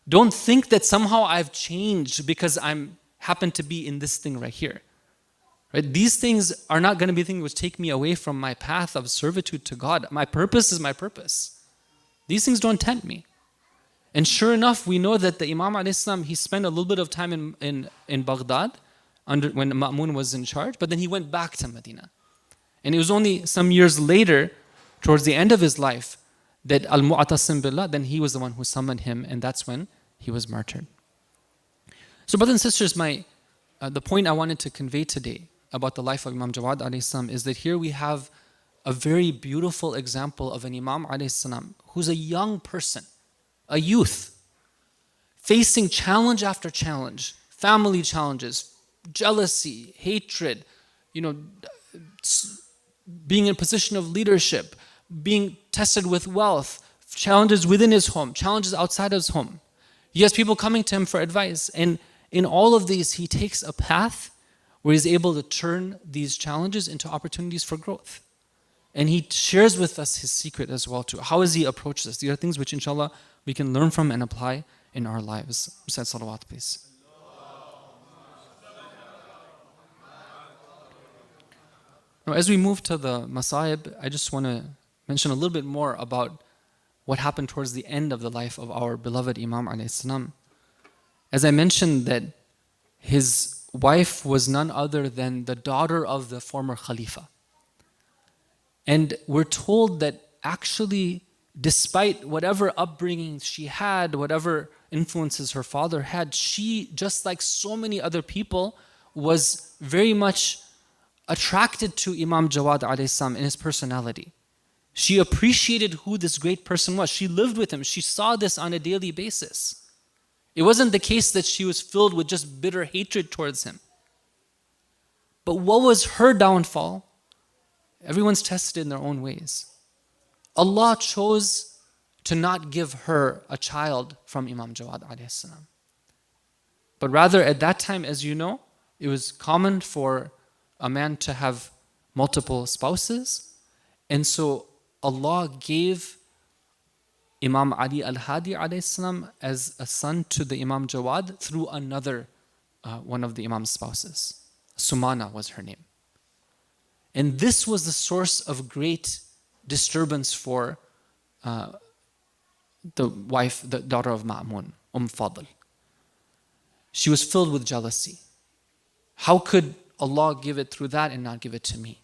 Don't think that somehow I've changed because I'm happen to be in this thing right here. Right? These things are not going to be things which take me away from my path of servitude to God. My purpose is my purpose. These things don't tempt me. And sure enough, we know that the Imam al-Islam, he spent a little bit of time in Baghdad when Ma'mun was in charge, but then he went back to Medina. And it was only some years later, towards the end of his life, that al-Mu'tasim billah, then he was the one who summoned him, and that's when he was martyred. So brothers and sisters, the point I wanted to convey today about the life of Imam Jawad alayhi salam is that here we have a very beautiful example of an Imam alayhi salam who's a young person, a youth, facing challenge after challenge, family challenges, jealousy, hatred, being in a position of leadership, being tested with wealth, challenges within his home, challenges outside of his home. He has people coming to him for advice. And in all of these, he takes a path where he's able to turn these challenges into opportunities for growth. And he shares with us his secret as well too. How does he approach this? These are things which inshallah we can learn from and apply in our lives. Recite salawat, please. Now, as we move to the Masa'ib, I just want to mention a little bit more about what happened towards the end of the life of our beloved Imam alayhi salam. As I mentioned, that his wife was none other than the daughter of the former Khalifa. And we're told that actually, despite whatever upbringing she had, whatever influences her father had, she, just like so many other people, was very much attracted to Imam Jawad alayhi salam in his personality. She appreciated who this great person was. She lived with him. She saw this on a daily basis. It wasn't the case that she was filled with just bitter hatred towards him. But what was her downfall? Everyone's tested in their own ways. Allah chose to not give her a child from Imam Jawad alayhi salam. But rather at that time, as you know, it was common for a man to have multiple spouses. And so Allah gave Imam Ali al-Hadi alayhi salam as a son to the Imam Jawad through another one of the Imam's spouses. Sumana was her name. And this was the source of great disturbance for the wife, the daughter of Ma'mun, Fadl. She was filled with jealousy. How could Allah give it through that and not give it to me?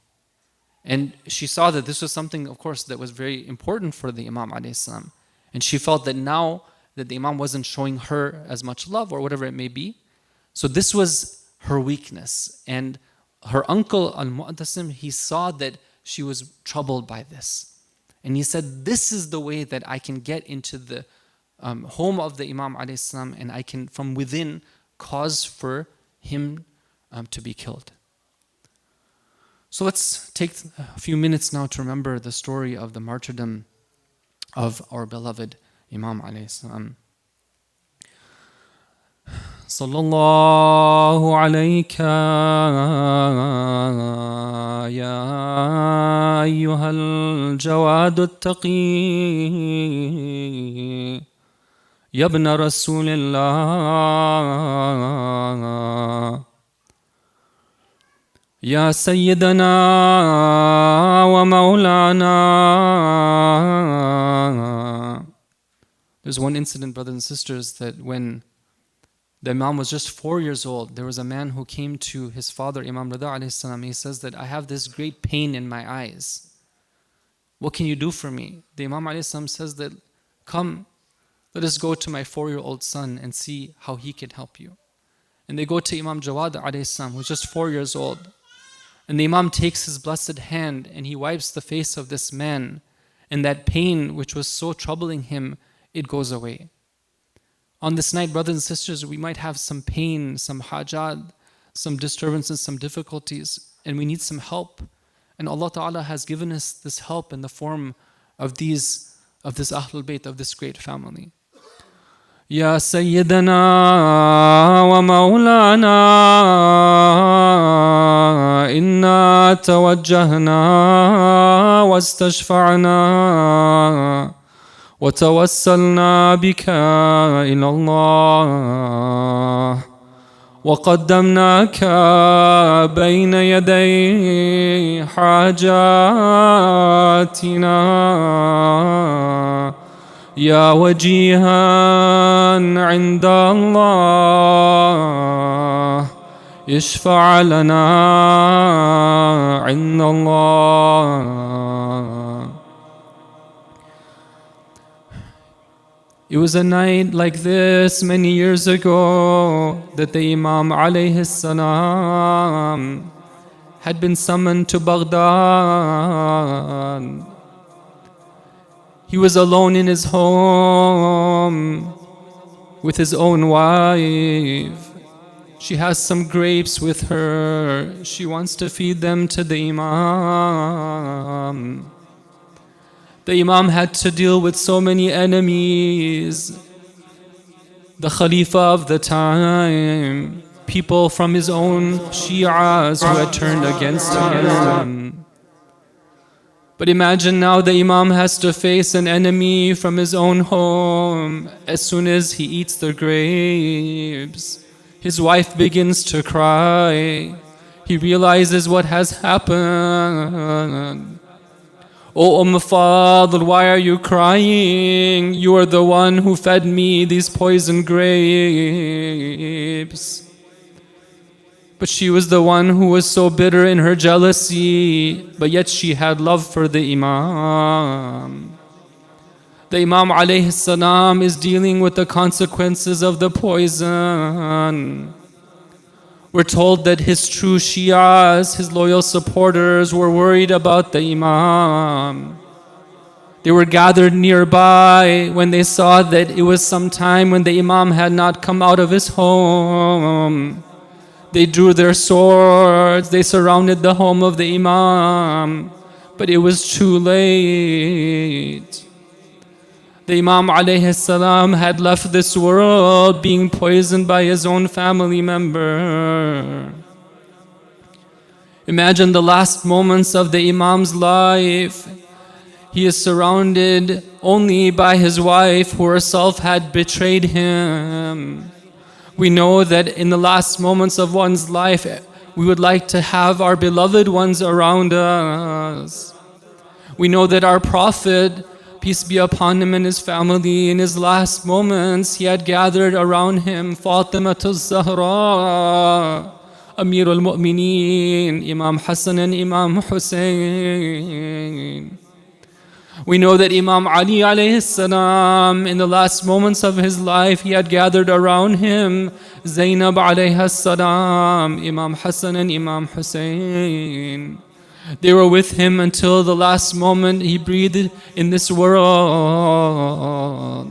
And she saw that this was something, of course, that was very important for the Imam alayhi salam. And she felt that now that the Imam wasn't showing her as much love or whatever it may be, so this was her weakness. And her uncle al-Mu'tasim, he saw that she was troubled by this. And he said, this is the way that I can get into the home of the Imam alayhi salam, and I can from within cause for him to be killed. So let's take a few minutes now to remember the story of the martyrdom of our beloved Imam alayhi salam. Sallallahu alayka ya ayyuhal-Jawad at-Taqi ya ibn Rasulillah Ya Sayyidana wa Mawlana. There's one incident, brothers and sisters, that when the Imam was just 4 years old, there was a man who came to his father, Imam Rida alayhi salam. He says that I have this great pain in my eyes. What can you do for me? The Imam alayhi salam says that, come, let us go to my 4-year-old son and see how he can help you. And they go to Imam Jawad alayhi salam, who's just 4 years old. And the Imam takes his blessed hand and he wipes the face of this man. And that pain which was so troubling him, it goes away. On this night, brothers and sisters, we might have some pain, some hajat, some disturbances, some difficulties, and we need some help. And Allah Ta'ala has given us this help in the form of this Ahlul Bayt, of this great family. يا سيدنا ومولانا إنا توجهنا واستشفعنا وتوسلنا بك إلى الله وقدمناك بين يدي حاجاتنا يا وجيها عند الله اشفع لنا عند الله. It was a night like this many years ago that the Imam alayhi salam had been summoned to Baghdad. He was alone in his home with his own wife. She has some grapes with her. She wants to feed them to the Imam. The Imam had to deal with so many enemies. The Khalifa of the time, people from his own Shi'as who had turned against him. But imagine now the Imam has to face an enemy from his own home. As soon as he eats the grapes, his wife begins to cry. He realizes what has happened. Oh Fadl, why are you crying? You are the one who fed me these poison grapes. But she was the one who was so bitter in her jealousy, but yet she had love for the Imam. The Imam alayhi salam is dealing with the consequences of the poison. We're told that his true Shias, his loyal supporters, were worried about the Imam. They were gathered nearby when they saw that it was some time when the Imam had not come out of his home. They drew their swords, they surrounded the home of the Imam, but it was too late. The Imam alayhi salam had left this world being poisoned by his own family member. Imagine the last moments of the Imam's life. He is surrounded only by his wife, who herself had betrayed him. We know that in the last moments of one's life, we would like to have our beloved ones around us. We know that our Prophet, peace be upon him and his family, in his last moments, he had gathered around him Fatimatul Zahra, Amir al-Mu'mineen, Imam Hassan and Imam Hussein. We know that Imam Ali alayhi salam, in the last moments of his life, he had gathered around him Zainab alayhi salam, Imam Hassan and Imam Hussein. They were with him until the last moment he breathed in this world.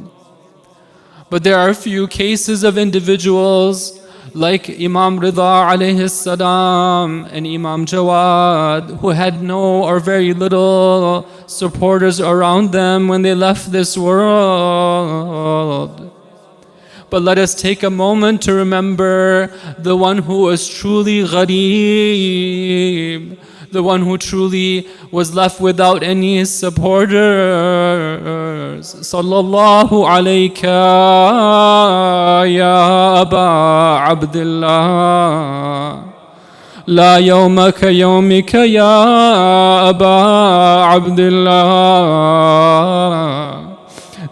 But there are a few cases of individuals like Imam Rida alayhi salam and Imam Jawad, who had no or very little supporters around them when they left this world. But let us take a moment to remember the one who was truly gharib, the one who truly was left without any supporters. Sallallahu alayka ya Aba Abdullah. La yawmaka yawmika ya Aba Abdullah.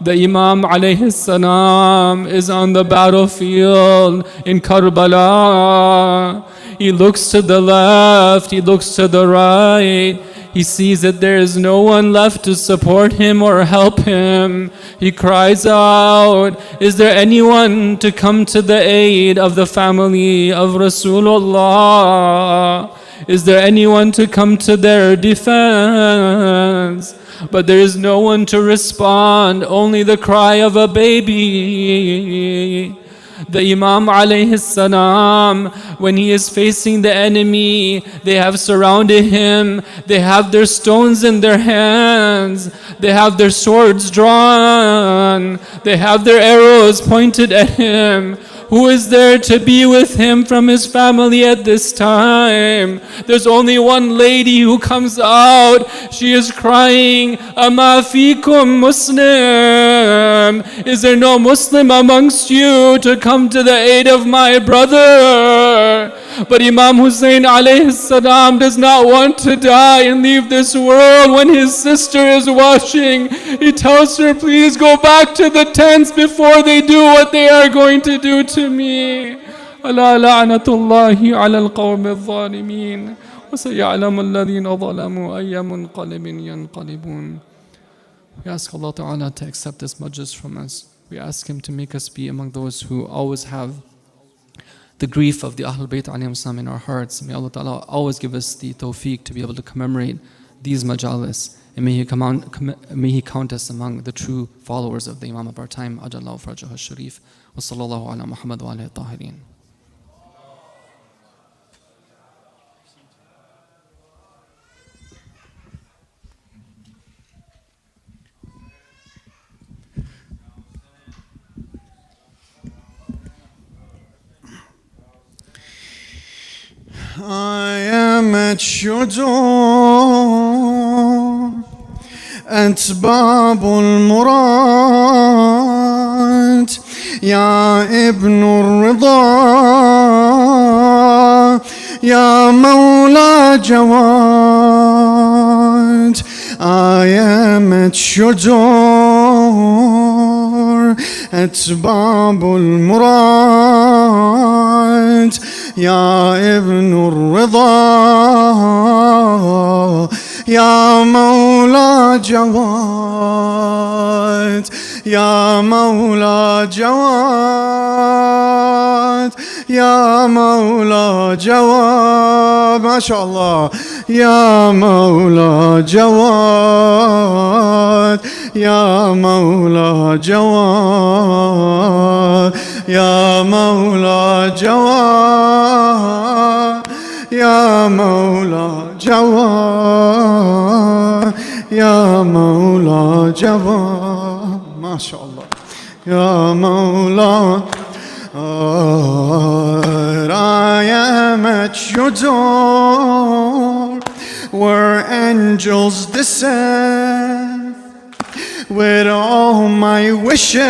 The Imam alayhi salam is on the battlefield in Karbala. He looks to the left, he looks to the right. He sees that there is no one left to support him or help him. He cries out, is there anyone to come to the aid of the family of Rasulullah? Is there anyone to come to their defense? But there is no one to respond, only the cry of a baby. The Imam alayhi salam, when he is facing the enemy, they have surrounded him, they have their stones in their hands, they have their swords drawn, they have their arrows pointed at him. Who is there to be with him from his family at this time? There's only one lady who comes out. She is crying, Ama fikum Muslim? Is there no Muslim amongst you to come to the aid of my brother? But Imam Hussein alayhi salam does not want to die and leave this world. When his sister is watching, he tells her, please go back to the tents before they do what they are going to do to me. ألا لعنة الله على القوم الظالمين وسيعلم الذين ظلموا أي منقلب ينقلبون. We ask Allah Ta'ala to accept this majlis from us. We ask Him to make us be among those who always have the grief of the Ahlul Bayt alayhim salam in our hearts. May Allah Ta'ala always give us the tawfiq to be able to commemorate these majalis. And may He count us among the true followers of the Imam of our time. Ajallahu Farajahu Sharif. Wa sallallahu ala Muhammad wa alihi tahirin. I am at your door, at Babul Murad, Ya Ibn al-Rida, Ya Mawla Jawad. I am at your door, at Babul Murad, Ya Ibn al-Rida, Ya Mawla Jawad, Ya Mawla Jawad, Ya Mawla Jawad, MashaAllah, Ya Mawla Jawad, Ya Mawla Jawad, Ya Mawla Jawad, Ya Mawla Jawad, Ya Mawla Jawad, MashaAllah, Ya Mawla. I am at your door, where angels descend with all my wishes.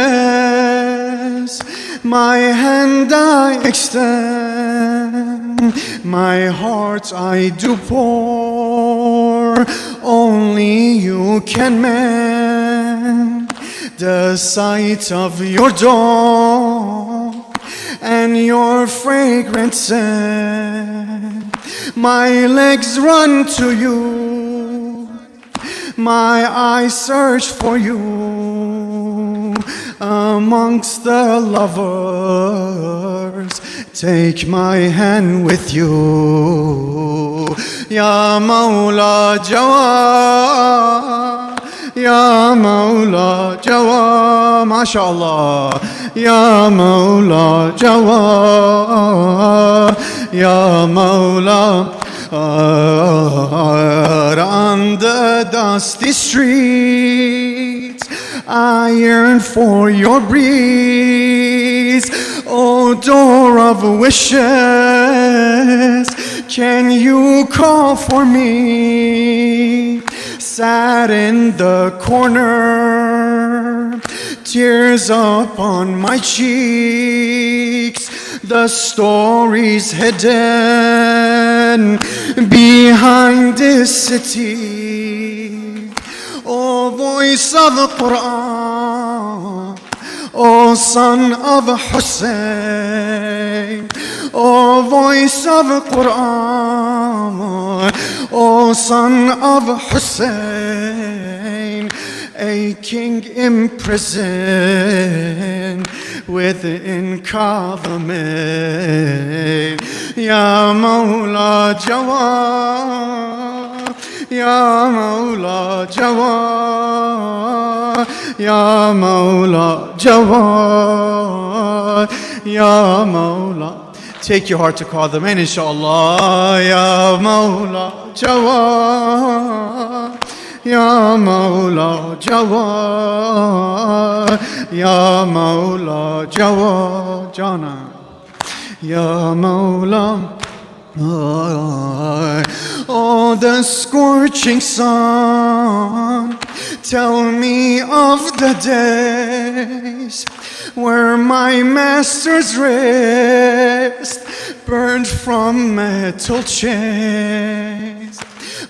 My hand I extend, my heart I do pour. Only you can mend the sight of your door and your fragrant scent. My legs run to you, my eyes search for you amongst the lovers. Take my hand with you, Ya Mawla Jawad, Ya Mawla Jawad, MashaAllah, Ya Mawla Jawad, Ya Mawla. On the dusty streets, I yearn for your breeze. O door of wishes, can you call for me? Sat in the corner, tears upon my cheeks, the stories hidden behind this city. O voice of the Quran, O son of Hussein, O voice of the Quran, O son of Hussein, a king imprisoned within Kadhamin. Ya Mawla Jawad, يا مولا جواد يا مولا جواد يا مولا. Take your heart to call them in, inshallah. Ya Mawla Jawad, Ya Mawla Jawad, Ya Mawla Jawad, Jana, Ya Mawla. Oh, the scorching sun, tell me of the days where my master's wrist burned from metal chains.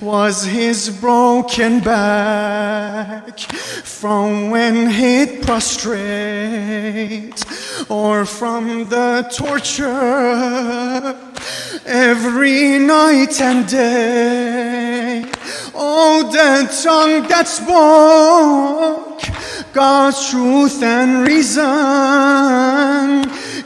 Was his broken back from when he'd prostrate, or from the torture every night and day? Oh, the tongue that spoke God's truth and reason,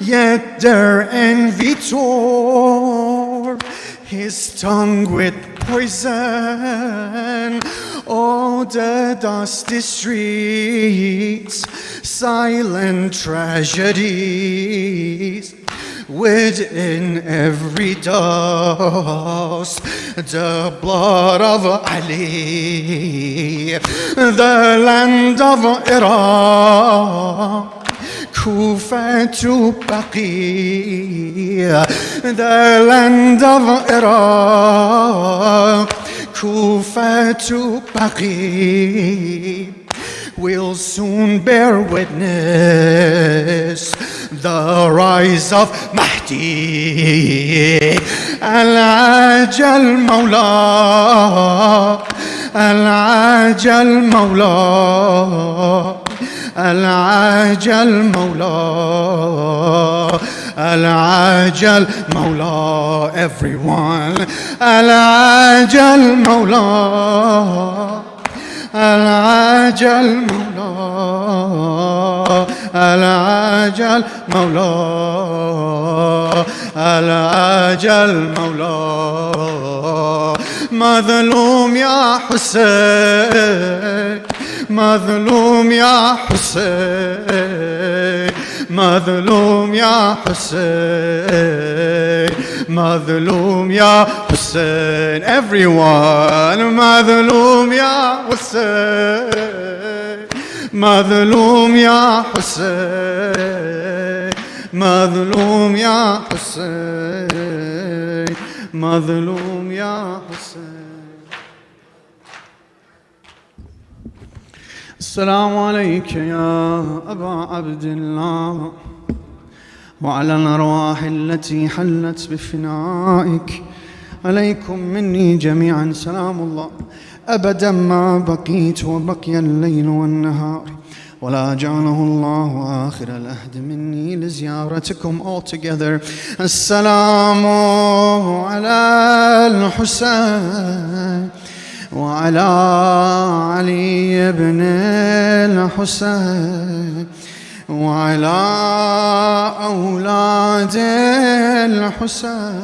yet their envy tore his tongue with poison. Oh, the dusty streets, silent tragedies, within every dust, the blood of Ali, the land of Iraq, Kufa to Taqi, the land of Iraq, Kufa to Taqi, will soon bear witness the rise of Mahdi. Al-Ajal Mawla, Al-Ajal Mawla, Al-Ajal Mawla, Al-Ajal Mawla, everyone. Al-Ajal Mawla, Al-Ajal Mawla, Al-Ajal Mawla, Al-Ajal Mawla. Madhlum ya Hussein, Madhlum ya Hussein, Madhlum ya Hussein, Madhlum ya Hussein, everyone. Madhlum ya Hussein, Madhlum ya Hussein, Madhlum ya Hussein, Madhlum ya Hussein. السلام عليك يا أبا عبد الله وعلى الأرواح التي حلت بفنائك. عليكم مني جميعا سلام الله أبدا ما بقيت وبقي الليل والنهار، ولا جعله الله آخر العهد مني لزيارتكم all together. السلام على الحسين وعلى علي بن الحسين وعلى أولاد الحسين